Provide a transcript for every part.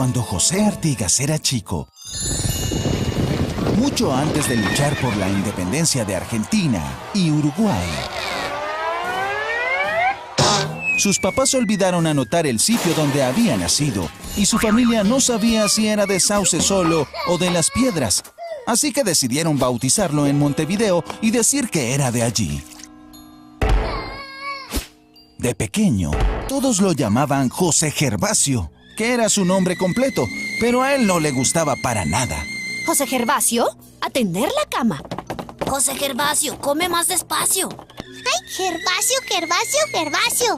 Cuando José Artigas era chico, mucho antes de luchar por la independencia de Argentina y Uruguay, sus papás olvidaron anotar el sitio donde había nacido y su familia no sabía si era de Sauce solo o de Las Piedras, así que decidieron bautizarlo en Montevideo y decir que era de allí. De pequeño, todos lo llamaban José Gervasio, que era su nombre completo, pero a él no le gustaba para nada. José Gervasio, a tender la cama. José Gervasio, come más despacio. ¡Ay, Gervasio, Gervasio, Gervasio!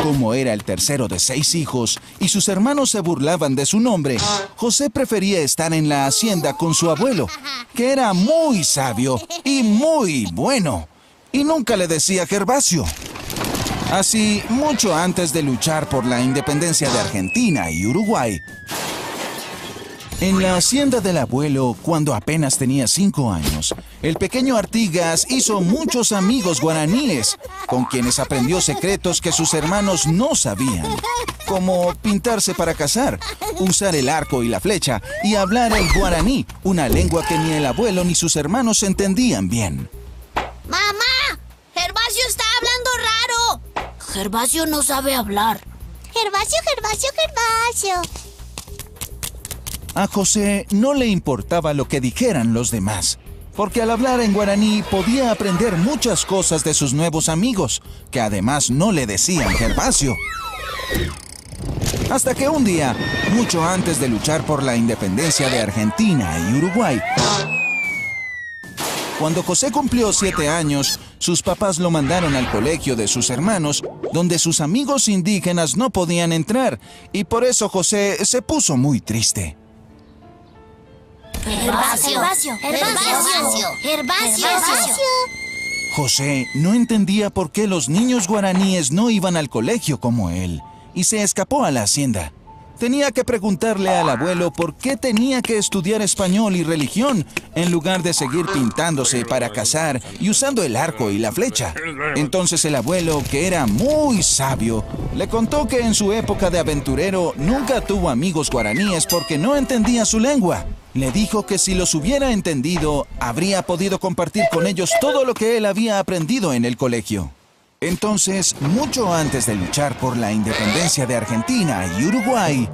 Como era el tercero de 6 hijos y sus hermanos se burlaban de su nombre, José prefería estar en la hacienda con su abuelo, que era muy sabio y muy bueno, y nunca le decía Gervasio. Así, mucho antes de luchar por la independencia de Argentina y Uruguay, en la hacienda del abuelo, cuando apenas tenía 5 años, el pequeño Artigas hizo muchos amigos guaraníes, con quienes aprendió secretos que sus hermanos no sabían, como pintarse para cazar, usar el arco y la flecha y hablar el guaraní, una lengua que ni el abuelo ni sus hermanos entendían bien. ¡Mamá! ¡Gervasio está hablando raro! Gervasio no sabe hablar. Gervasio, Gervasio, Gervasio. A José no le importaba lo que dijeran los demás, porque al hablar en guaraní podía aprender muchas cosas de sus nuevos amigos, que además no le decían Gervasio. Hasta que un día, mucho antes de luchar por la independencia de Argentina y Uruguay, cuando José cumplió 7 años, sus papás lo mandaron al colegio de sus hermanos, donde sus amigos indígenas no podían entrar, y por eso José se puso muy triste. Gervasio, Gervasio, Gervasio. José no entendía por qué los niños guaraníes no iban al colegio como él, y se escapó a la hacienda. Tenía que preguntarle al abuelo por qué tenía que estudiar español y religión en lugar de seguir pintándose para cazar y usando el arco y la flecha. Entonces el abuelo, que era muy sabio, le contó que en su época de aventurero nunca tuvo amigos guaraníes porque no entendía su lengua. Le dijo que si los hubiera entendido, habría podido compartir con ellos todo lo que él había aprendido en el colegio. Entonces, mucho antes de luchar por la independencia de Argentina y Uruguay,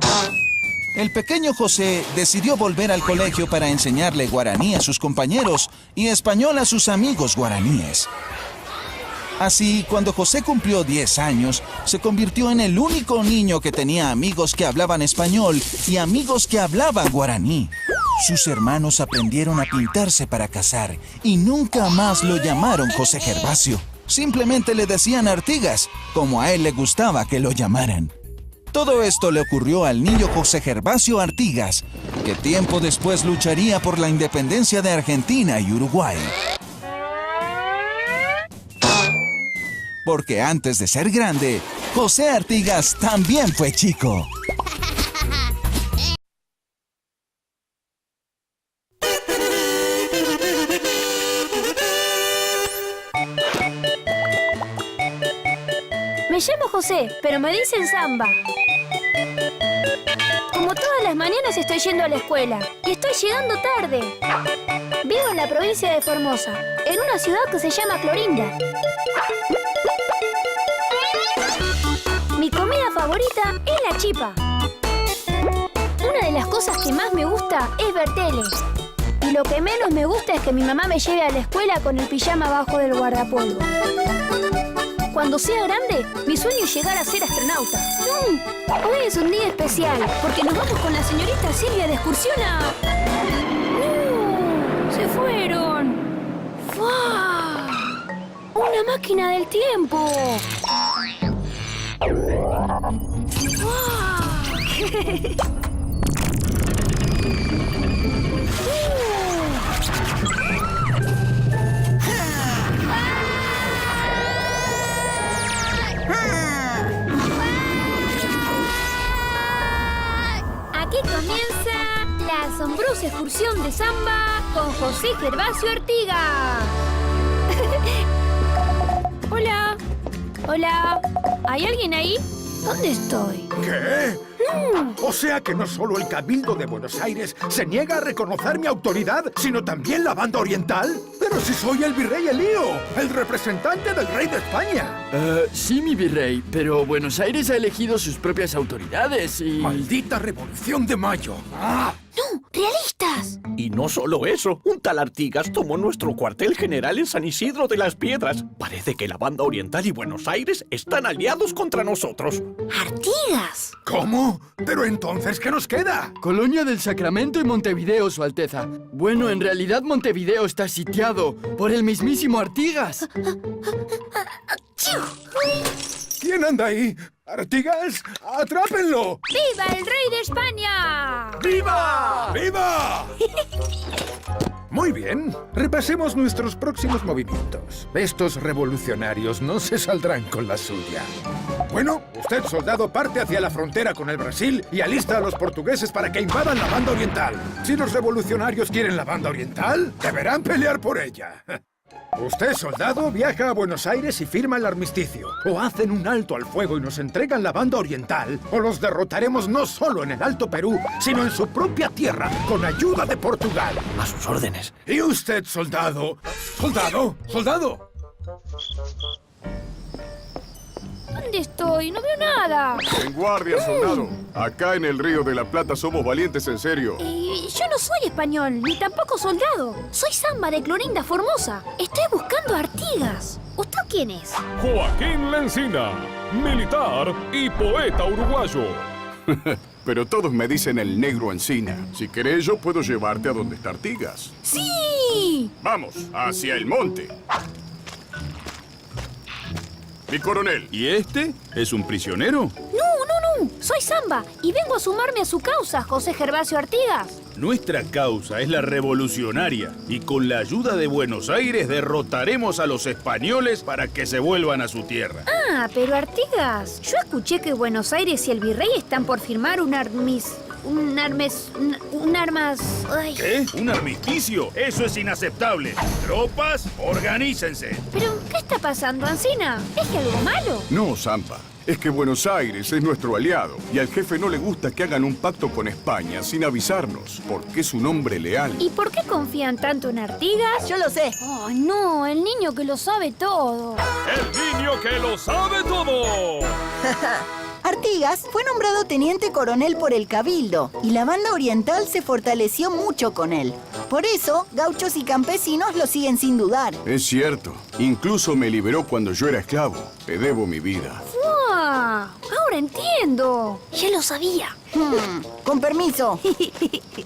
el pequeño José decidió volver al colegio para enseñarle guaraní a sus compañeros y español a sus amigos guaraníes. Así, cuando José cumplió 10 años, se convirtió en el único niño que tenía amigos que hablaban español y amigos que hablaban guaraní. Sus hermanos aprendieron a pintarse para cazar y nunca más lo llamaron José Gervasio. Simplemente le decían Artigas, como a él le gustaba que lo llamaran. Todo esto le ocurrió al niño José Gervasio Artigas, que tiempo después lucharía por la independencia de Argentina y Uruguay. Porque antes de ser grande, José Artigas también fue chico. Me llamo José, pero me dicen Samba. Como todas las mañanas estoy yendo a la escuela y estoy llegando tarde. Vivo en la provincia de Formosa, en una ciudad que se llama Clorinda. Mi comida favorita es la chipa. Una de las cosas que más me gusta es ver tele. Y lo que menos me gusta es que mi mamá me lleve a la escuela con el pijama abajo del guardapolvo. Cuando sea grande, mi sueño es llegar a ser astronauta. Hoy es un día especial, porque nos vamos con la señorita Silvia de excursión a... ¡No! ¡Se fueron! ¡Fua! ¡Una máquina del tiempo! ¡Fua! Aquí comienza la asombrosa excursión de Samba con José Gervasio Artigas. Hola. Hola. ¿Hay alguien ahí? ¿Dónde estoy? ¿Qué? O sea que no solo el Cabildo de Buenos Aires se niega a reconocer mi autoridad, sino también la Banda Oriental. Pero si soy el virrey Elío, el representante del rey de España. Sí, mi virrey, pero Buenos Aires ha elegido sus propias autoridades y... ¡Maldita Revolución de Mayo! ¡Ah! ¡No! ¡Realistas! Y no solo eso, un tal Artigas tomó nuestro cuartel general en San Isidro de las Piedras. Parece que la Banda Oriental y Buenos Aires están aliados contra nosotros. ¡Artigas! ¿Cómo? Pero entonces, ¿qué nos queda? Colonia del Sacramento y Montevideo, Su Alteza. Bueno, en realidad Montevideo está sitiado por el mismísimo Artigas. ¿Quién anda ahí? ¡Artigas! ¡Atrápenlo! ¡Viva el rey de España! ¡Viva! ¡Viva! Muy bien. Repasemos nuestros próximos movimientos. Estos revolucionarios no se saldrán con la suya. Bueno, usted, soldado, parte hacia la frontera con el Brasil y alista a los portugueses para que invadan la Banda Oriental. Si los revolucionarios quieren la Banda Oriental, deberán pelear por ella. Usted, soldado, viaja a Buenos Aires y firma el armisticio. O hacen un alto al fuego y nos entregan la Banda Oriental, o los derrotaremos no solo en el Alto Perú, sino en su propia tierra, con ayuda de Portugal. A sus órdenes. ¿Y usted, soldado? ¡Soldado! ¡Soldado! ¿Dónde estoy? No veo nada. En guardia, soldado. Acá en el Río de la Plata somos valientes en serio. Yo no soy español, ni tampoco soldado. Soy Samba de Clorinda Formosa. Estoy buscando a Artigas. ¿Usted quién es? Joaquín Lencina, militar y poeta uruguayo. Pero todos me dicen el Negro Encina. Si querés, yo puedo llevarte a donde está Artigas. ¡Sí! Vamos, hacia el monte. Mi coronel. ¿Y este? ¿Es un prisionero? No. Soy Samba y vengo a sumarme a su causa, José Gervasio Artigas. Nuestra causa es la revolucionaria y con la ayuda de Buenos Aires derrotaremos a los españoles para que se vuelvan a su tierra. Ah, pero Artigas, yo escuché que Buenos Aires y el virrey están por firmar un armas... Ay. ¿Qué? ¿Un armisticio? Eso es inaceptable. Tropas, organícense. ¿Pero qué está pasando, Ancina? ¿Es que algo malo? No, Zampa. Es que Buenos Aires es nuestro aliado y al jefe no le gusta que hagan un pacto con España sin avisarnos, porque es un hombre leal. ¿Y por qué confían tanto en Artigas? Yo lo sé. ¡Oh, no! El niño que lo sabe todo. ¡El niño que lo sabe todo! Artigas fue nombrado teniente coronel por el Cabildo y la Banda Oriental se fortaleció mucho con él. Por eso, gauchos y campesinos lo siguen sin dudar. Es cierto. Incluso me liberó cuando yo era esclavo. Le debo mi vida. ¡Ah! Ahora entiendo. Ya lo sabía. Con permiso.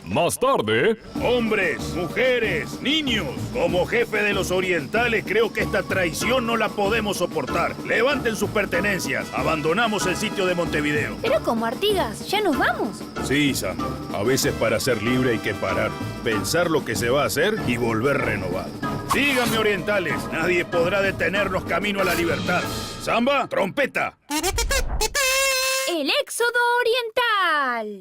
Más tarde, hombres, mujeres, niños. Como jefe de los orientales, creo que esta traición no la podemos soportar. Levanten sus pertenencias. Abandonamos el sitio de Montevideo. Pero como Artigas, ¿ya nos vamos? Sí, Sam. A veces para ser libre hay que parar, pensar lo que se va a hacer y volver renovado. Síganme, orientales. Nadie podrá detenernos camino a la libertad. Samba, trompeta. ¡El éxodo oriental!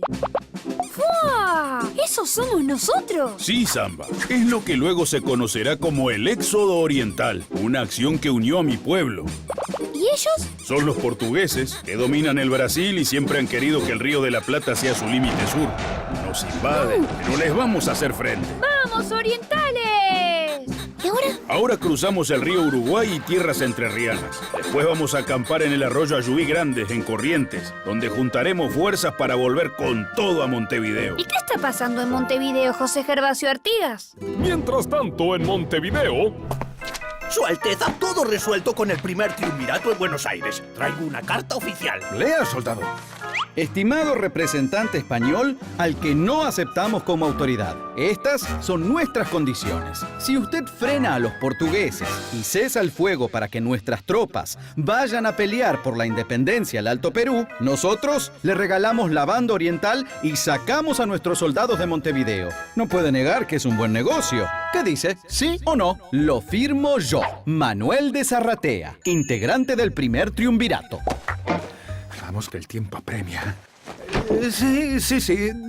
¡Fua! ¿Esos somos nosotros? Sí, Samba. Es lo que luego se conocerá como el éxodo oriental, una acción que unió a mi pueblo. ¿Y ellos? Son los portugueses, que dominan el Brasil y siempre han querido que el Río de la Plata sea su límite sur. Nos invaden, pero les vamos a hacer frente. ¡Vamos, orientales! ¿Y ahora? Ahora cruzamos el río Uruguay y tierras entrerrianas. Después vamos a acampar en el arroyo Ayubí Grandes, en Corrientes, donde juntaremos fuerzas para volver con todo a Montevideo. ¿Y qué está pasando en Montevideo, José Gervasio Artigas? Mientras tanto, en Montevideo... Su Alteza, todo resuelto con el primer triunvirato en Buenos Aires. Traigo una carta oficial. Lea, soldado. Estimado representante español, al que no aceptamos como autoridad, estas son nuestras condiciones. Si usted frena a los portugueses y cesa el fuego para que nuestras tropas vayan a pelear por la independencia al Alto Perú, nosotros le regalamos la Banda Oriental y sacamos a nuestros soldados de Montevideo. No puede negar que es un buen negocio. ¿Qué dice? ¿Sí o no? Lo firmo yo, Manuel de Zarratea, integrante del primer triunvirato. Vamos que el tiempo apremia. Sí.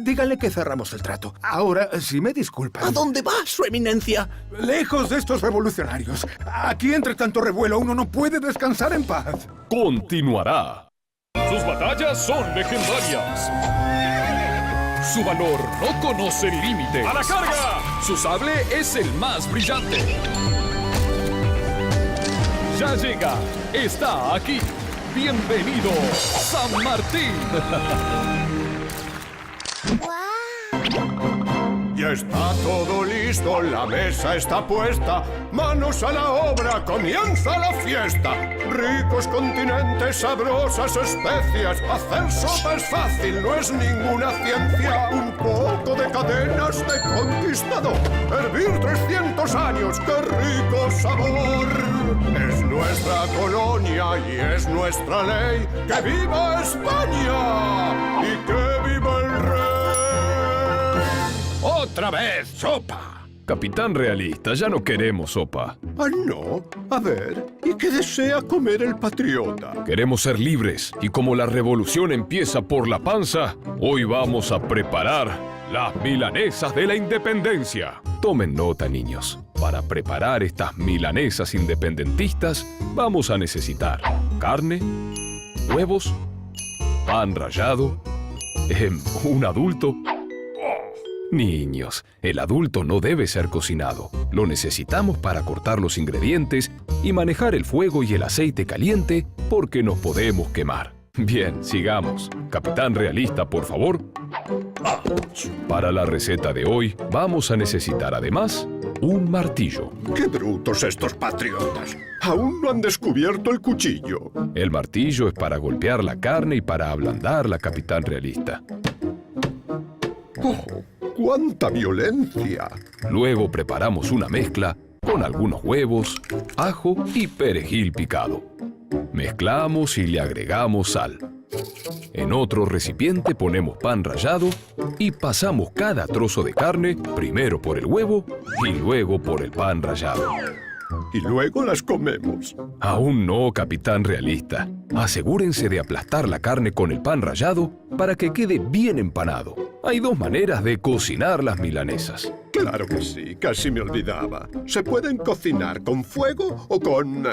Díganle que cerramos el trato. Ahora, si me disculpan... ¿A dónde va, su eminencia? Lejos de estos revolucionarios. Aquí, entre tanto revuelo, uno no puede descansar en paz. Continuará. Sus batallas son legendarias. Su valor no conoce límites. ¡A la carga! Su sable es el más brillante. Ya llega, está aquí. Bienvenido, San Martín. Ya está todo listo, la mesa está puesta. Manos a la obra, comienza la fiesta. Ricos continentes, sabrosas especias. Hacer sopa es fácil, no es ninguna ciencia. Un poco de cadenas de conquistador. Hervir 300 años, qué rico sabor. Es nuestra colonia y es nuestra ley. ¡Que viva España! ¡Y que viva el rey! ¡Otra vez, sopa! Capitán Realista, ya no queremos sopa. Ah, no. A ver, ¿y qué desea comer el patriota? Queremos ser libres, y como la revolución empieza por la panza, hoy vamos a preparar las milanesas de la independencia. Tomen nota, niños. Para preparar estas milanesas independentistas, vamos a necesitar carne, huevos, pan rallado, un adulto. Niños, el adulto no debe ser cocinado. Lo necesitamos para cortar los ingredientes y manejar el fuego y el aceite caliente porque nos podemos quemar. Bien, sigamos. Capitán Realista, por favor. Para la receta de hoy, vamos a necesitar además un martillo. ¡Qué brutos estos patriotas! Aún no han descubierto el cuchillo. El martillo es para golpear la carne y para ablandarla, Capitán Realista. ¡Oh! ¡Cuánta violencia! Luego preparamos una mezcla con algunos huevos, ajo y perejil picado. Mezclamos y le agregamos sal. En otro recipiente ponemos pan rallado y pasamos cada trozo de carne primero por el huevo y luego por el pan rallado. Y luego las comemos. Aún no, Capitán Realista. Asegúrense de aplastar la carne con el pan rallado para que quede bien empanado. Hay dos maneras de cocinar las milanesas. Claro que sí, casi me olvidaba. Se pueden cocinar con fuego o con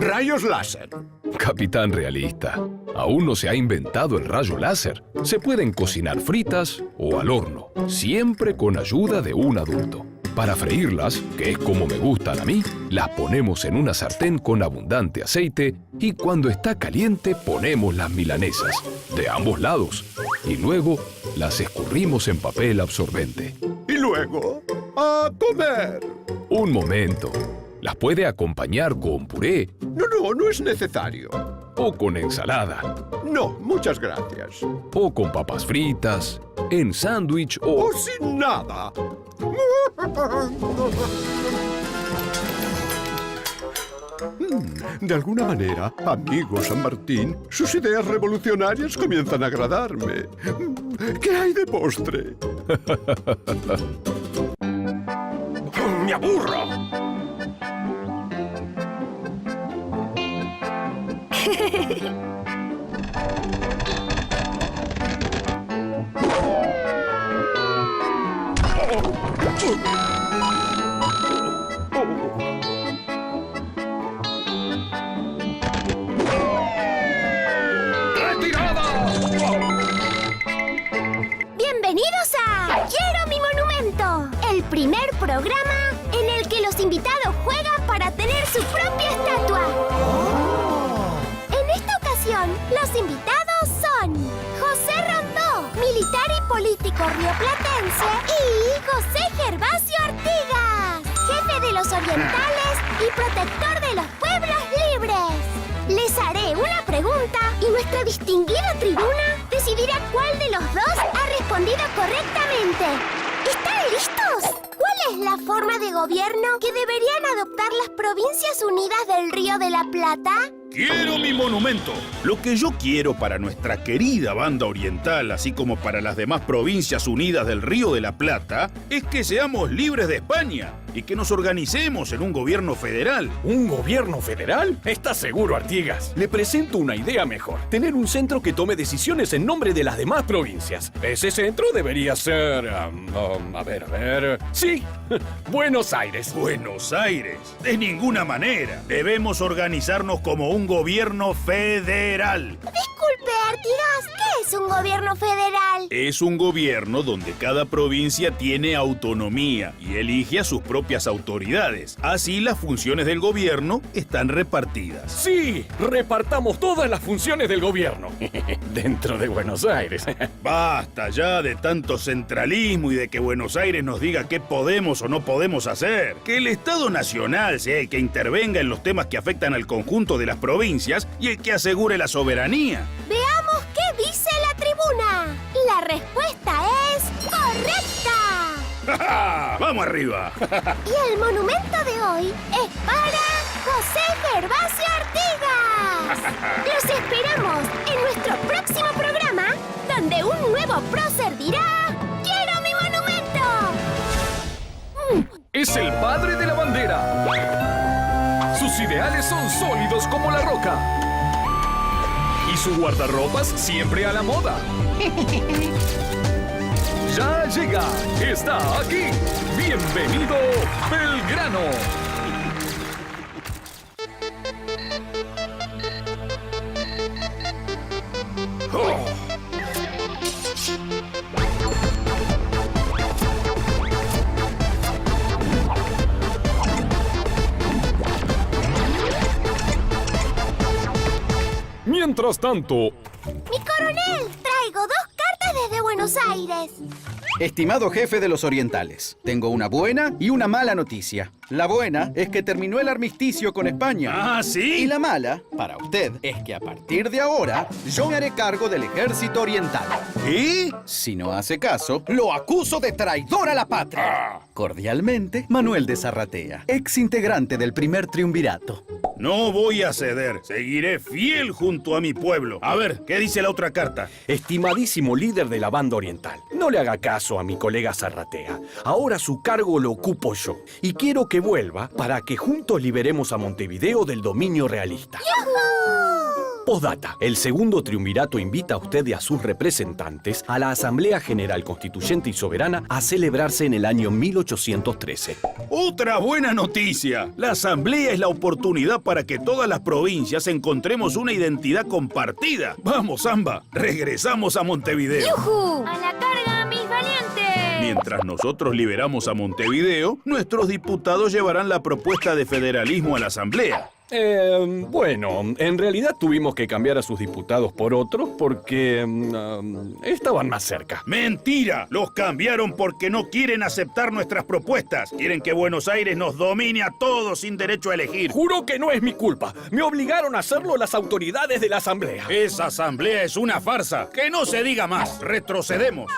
rayos láser. Capitán Realista, aún no se ha inventado el rayo láser. Se pueden cocinar fritas o al horno, siempre con ayuda de un adulto. Para freírlas, que es como me gustan a mí, las ponemos en una sartén con abundante aceite y cuando está caliente ponemos las milanesas, de ambos lados, y luego las escurrimos en papel absorbente. Y luego, ¡a comer! Un momento. Las puede acompañar con puré. No es necesario. O con ensalada. No, muchas gracias. O con papas fritas, en sándwich o... ¡O sin nada! De alguna manera, amigo San Martín, sus ideas revolucionarias comienzan a agradarme. ¿Qué hay de postre? ¡Me aburro! Bienvenidos a Quiero mi monumento, el primer programa en el que los invitados juegan para tener su propia estatua. En esta ocasión, los invitados son José Rondó, militar y político rioplatense, y José Gervasio Artigas, jefe de los orientales y protector de los pueblos libres. Les haré una pregunta y nuestra distinguida tribuna decidirá cuál de los dos ha respondido correctamente. ¿Están listos? ¿Cuál es la forma de gobierno que deberían adoptar las Provincias Unidas del Río de la Plata? ¡Quiero mi monumento! Lo que yo quiero para nuestra querida banda oriental, así como para las demás provincias unidas del Río de la Plata, es que seamos libres de España. y que nos organicemos en un gobierno federal. ¿Un gobierno federal? ¿Estás seguro, Artigas? Le presento una idea mejor. Tener un centro que tome decisiones en nombre de las demás provincias. Ese centro debería ser... a ver... ¡Sí! Buenos Aires. Buenos Aires. De ninguna manera. Debemos organizarnos como un gobierno federal. Disculpe, Artigas, ¿qué es un gobierno federal? Es un gobierno donde cada provincia tiene autonomía y elige a sus propias autoridades. Así las funciones del gobierno están repartidas. ¡Sí! Repartamos todas las funciones del gobierno. Dentro de Buenos Aires. Basta ya de tanto centralismo y de que Buenos Aires nos diga qué podemos o no podemos hacer. Que el Estado Nacional sea el que intervenga en los temas que afectan al conjunto de las provincias y el que asegure la soberanía. Veamos qué dice la tribuna. La respuesta es correcta. ¡Vamos arriba! Y el monumento de hoy es para José Gervasio Artigas. Los esperamos en nuestro próximo programa, donde un nuevo prócer dirá: ¡Quiero mi monumento! Es el padre de la bandera. Sus ideales son sólidos como la roca. Y su guardarropas siempre a la moda. Ya llega, está aquí. Bienvenido, Belgrano. Oh. Mientras tanto... ¡Mi coronel! Traigo 2 cartas desde Buenos Aires. Estimado jefe de los orientales, tengo una buena y una mala noticia. La buena es que terminó el armisticio con España. ¿Ah, sí? Y la mala, para usted, es que a partir de ahora, yo me haré cargo del ejército oriental. ¿Y? Si no hace caso, lo acuso de traidor a la patria. Cordialmente, Manuel de Zarratea, ex integrante del primer triunvirato. No voy a ceder. Seguiré fiel junto a mi pueblo. A ver, ¿qué dice la otra carta? Estimadísimo líder de la banda oriental, no le haga caso a mi colega Zarratea. Ahora su cargo lo ocupo yo. Y quiero que vuelva para que juntos liberemos a Montevideo del dominio realista. Postdata. El segundo triunvirato invita a usted y a sus representantes a la Asamblea General Constituyente y Soberana a celebrarse en el año 1813. ¡Otra buena noticia! La Asamblea es la oportunidad para que todas las provincias encontremos una identidad compartida. ¡Vamos, Zamba! ¡Regresamos a Montevideo! ¡Yujú! ¡A la carga, mis valientes! Mientras nosotros liberamos a Montevideo, nuestros diputados llevarán la propuesta de federalismo a la Asamblea. Bueno, en realidad tuvimos que cambiar a sus diputados por otros porque estaban más cerca. ¡Mentira! Los cambiaron porque no quieren aceptar nuestras propuestas. Quieren que Buenos Aires nos domine a todos sin derecho a elegir. Juro que no es mi culpa. Me obligaron a hacerlo las autoridades de la Asamblea. Esa Asamblea es una farsa. ¡Que no se diga más! ¡Retrocedemos!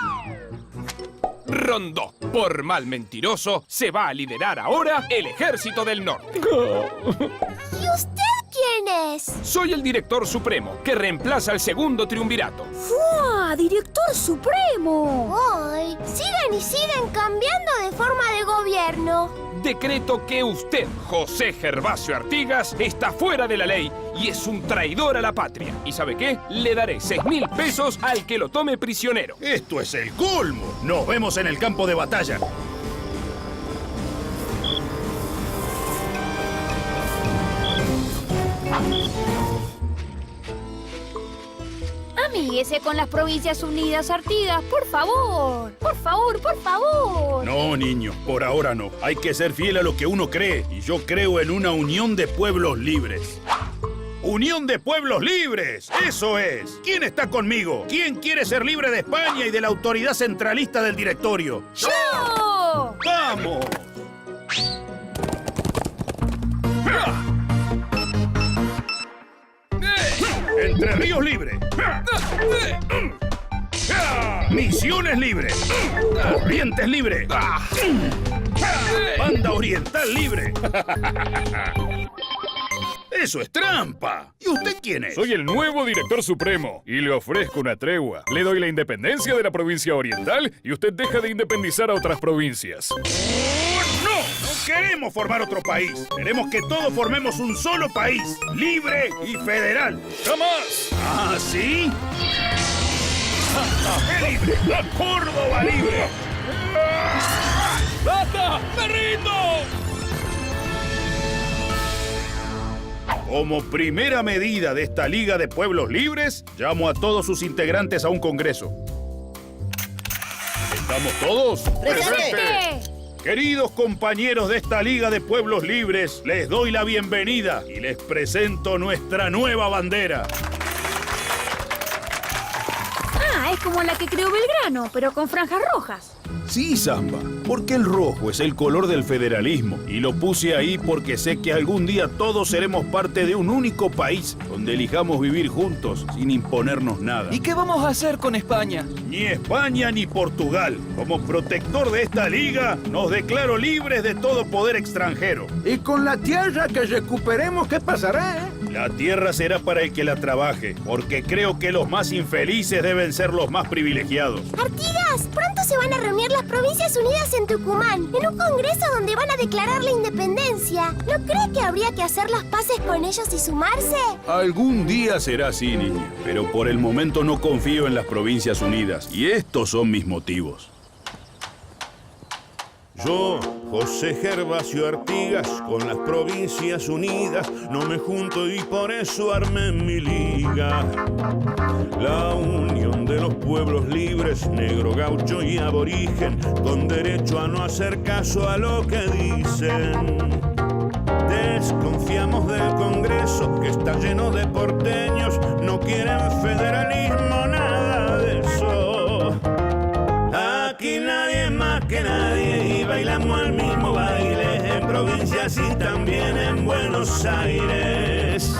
Rondó. Por mal mentiroso, se va a liderar ahora el Ejército del Norte. ¿Y usted quién es? Soy el director supremo, que reemplaza al segundo triunvirato. ¡Fua! ¡Director supremo! ¡Ay! Siguen y siguen cambiando de forma de gobierno. Decreto que usted, José Gervasio Artigas, está fuera de la ley y es un traidor a la patria. ¿Y sabe qué? Le daré 6.000 pesos al que lo tome prisionero. ¡Esto es el colmo! ¡Nos vemos en el campo de batalla! Amíguese con las Provincias Unidas, Artigas, por favor. Por favor, por favor. No, niño, por ahora no. Hay que ser fiel a lo que uno cree. Y yo creo en una unión de pueblos libres. ¡Unión de pueblos libres! ¡Eso es! ¿Quién está conmigo? ¿Quién quiere ser libre de España y de la autoridad centralista del directorio? ¡Yo! ¡Vamos! ¡Entre Ríos libre! ¡Misiones libre! ¡Corrientes libre! ¡Banda Oriental libre! ¡Eso es trampa! ¿Y usted quién es? Soy el nuevo director supremo y le ofrezco una tregua. Le doy la independencia de la provincia oriental y usted deja de independizar a otras provincias. ¡No! queremos formar otro país. Queremos que todos formemos un solo país, libre y federal. ¡Jamás! ¿Ah, sí? ¡Qué libre! ¡La Córdoba libre! ¡Basta! ¡Me rindo! Como primera medida de esta Liga de Pueblos Libres, llamo a todos sus integrantes a un congreso. ¿Estamos todos? ¡Presente! Queridos compañeros de esta Liga de Pueblos Libres, les doy la bienvenida y les presento nuestra nueva bandera. Ah, es como la que creó Belgrano, pero con franjas rojas. Sí, Samba, porque el rojo es el color del federalismo y lo puse ahí porque sé que algún día todos seremos parte de un único país donde elijamos vivir juntos sin imponernos nada. ¿Y qué vamos a hacer con España? Ni España ni Portugal. Como protector de esta liga, nos declaro libres de todo poder extranjero. ¿Y con la tierra que recuperemos qué pasará, La tierra será para el que la trabaje, porque creo que los más infelices deben ser los más privilegiados. Artigas, pronto se van a reunir las Provincias Unidas en Tucumán, en un congreso donde van a declarar la independencia. ¿No cree que habría que hacer las paces con ellos y sumarse? Algún día será así, niña, pero por el momento no confío en las Provincias Unidas, y estos son mis motivos. Yo, José Gervasio Artigas, con las Provincias Unidas no me junto y por eso armé mi liga. La unión de los pueblos libres, negro, gaucho y aborigen, con derecho a no hacer caso a lo que dicen. Desconfiamos del Congreso, que está lleno de porteños, no quieren federalismo, nada de eso. Aquí nadie es más que nadie y bailamos el mismo baile en provincias y también en Buenos Aires.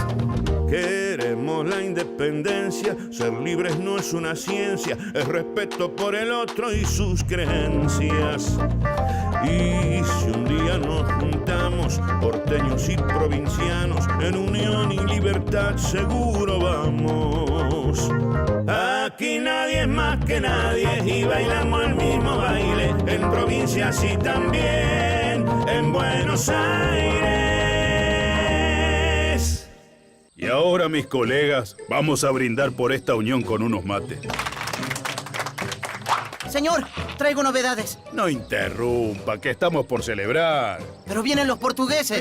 Queremos la independencia, ser libres no es una ciencia, es respeto por el otro y sus creencias. Y si un día nos juntamos, porteños y provincianos, en unión y libertad seguro vamos. Aquí nadie es más que nadie y bailamos el mismo baile en provincias y también en Buenos Aires. Y ahora, mis colegas, vamos a brindar por esta unión con unos mates. Señor, traigo novedades. No interrumpa, que estamos por celebrar. Pero vienen los portugueses.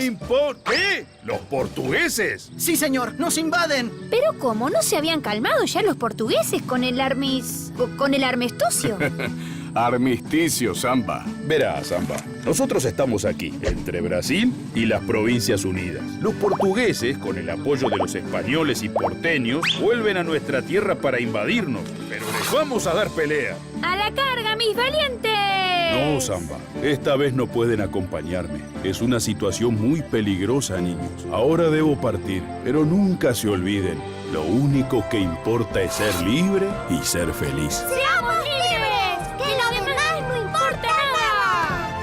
¿Qué? ¿Los portugueses? Sí, señor, nos invaden. ¿Pero cómo? ¿No se habían calmado ya los portugueses con el armisticio? Armisticio, Samba. Verá, Samba, nosotros estamos aquí, entre Brasil y las Provincias Unidas. Los portugueses, con el apoyo de los españoles y porteños, vuelven a nuestra tierra para invadirnos, pero les vamos a dar pelea. ¡A la carga, mis valientes! No, Samba, esta vez no pueden acompañarme. Es una situación muy peligrosa, niños. Ahora debo partir, pero nunca se olviden, lo único que importa es ser libre y ser feliz. ¡Seamos libres! ¡Que lo demás no importa nada!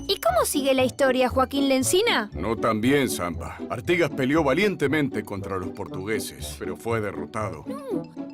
¿Y cómo sigue la historia, Joaquín Lencina? No tan bien, Samba. Artigas peleó valientemente contra los portugueses, pero fue derrotado.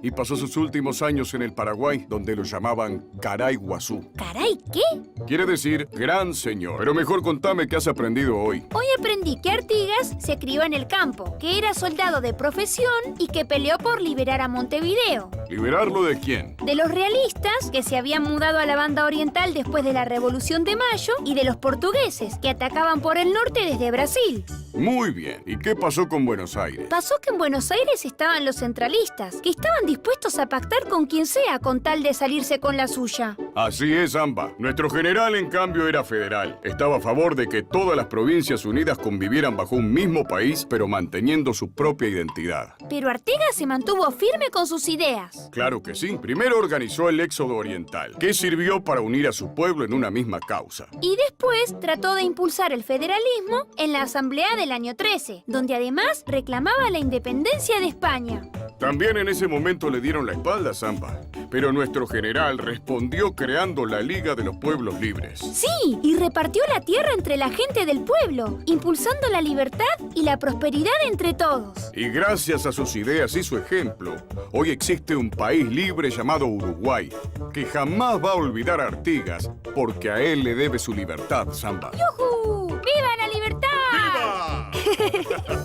Y pasó sus últimos años en el Paraguay, donde lo llamaban Caray Guazú. ¿Caray qué? Quiere decir gran señor. Pero mejor contame qué has aprendido hoy. Hoy aprendí que Artigas se crió en el campo, que era soldado de profesión y que peleó por liberar a Montevideo. ¿Liberarlo de quién? De los realistas, que se habían mudado a la banda oriental después de la Revolución de Mayo, y de los portugueses, que atacaban por el norte desde Brasil. Muy bien. ¿Y qué pasó con Buenos Aires? Pasó que en Buenos Aires estaban los centralistas, que estaban dispuestos a pactar con quien sea con tal de salirse con la suya. Así es, Samba. Nuestro general, en cambio, era federal. Estaba a favor de que todas las Provincias Unidas convivieran bajo un mismo país, pero manteniendo su propia identidad. Pero Artigas se mantuvo firme con sus ideas. Claro que sí. Primero organizó el éxodo oriental, que sirvió para unir a su pueblo en una misma causa. Y después trató de impulsar el federalismo en la Asamblea del año 13, donde además reclamaba la independencia de España. También en ese momento le dieron la espalda, Samba. Pero nuestro general respondió creando la Liga de los Pueblos Libres. Sí, y repartió la tierra entre la gente del pueblo, impulsando la libertad y la prosperidad entre todos. Y gracias a sus ideas y su ejemplo, hoy existe un país libre llamado Uruguay, que jamás va a olvidar a Artigas, porque a él le debe su libertad, Samba. ¡Yujú! ¡Viva la libertad! ¡Viva!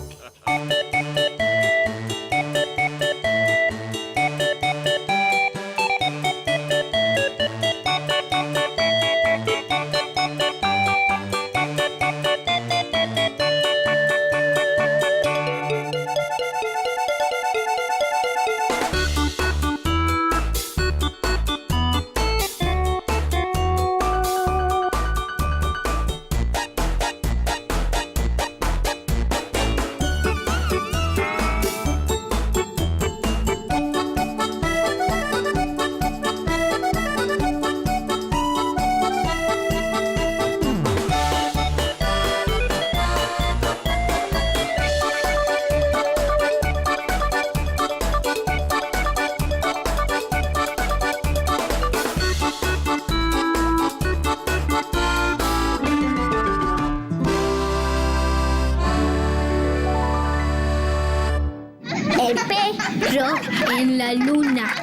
El perro en la luna.